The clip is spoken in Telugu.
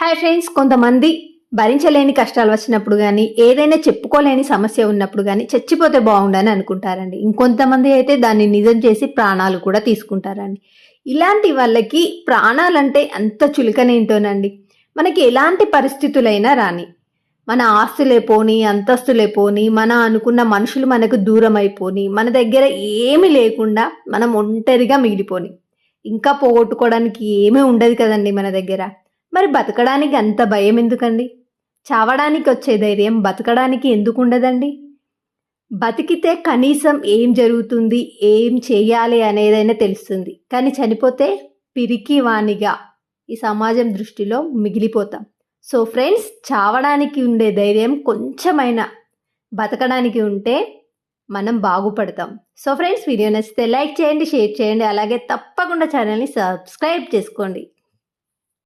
హాయ్ ఫ్రెండ్స్, కొంతమంది భరించలేని కష్టాలు వచ్చినప్పుడు కానీ ఏదైనా చెప్పుకోలేని సమస్య ఉన్నప్పుడు కానీ చచ్చిపోతే బాగుండని అనుకుంటారండి. ఇంకొంతమంది అయితే దాన్ని నిజం చేసి ప్రాణాలు కూడా తీసుకుంటారండి. ఇలాంటి వాళ్ళకి ప్రాణాలంటే అంత చులకనేంటోనండి. మనకి ఎలాంటి పరిస్థితులైనా రాని, మన ఆస్తులే పోని, అంతస్తులే పోని, మన అనుకున్న మనుషులు మనకు దూరం అయిపోని, మన దగ్గర ఏమి లేకుండా మనం ఒంటరిగా మిగిలిపోని, ఇంకా పోగొట్టుకోవడానికి ఏమీ ఉండదు కదండి మన దగ్గర. మరి బతకడానికి అంత భయం ఎందుకండి? చావడానికి వచ్చే ధైర్యం బతకడానికి ఎందుకు ఉండదండి? బతికితే కనీసం ఏం జరుగుతుంది, ఏం చేయాలి అనేదైనా తెలుస్తుంది. కానీ చనిపోతే పిరికి వానిగా ఈ సమాజం దృష్టిలో మిగిలిపోతాం. సో ఫ్రెండ్స్, చావడానికి ఉండే ధైర్యం కొంచెమైనా బతకడానికి ఉంటే మనం బాగుపడతాం. సో ఫ్రెండ్స్, వీడియో నచ్చితే లైక్ చేయండి, షేర్ చేయండి, అలాగే తప్పకుండా ఛానల్ని సబ్స్క్రైబ్ చేసుకోండి.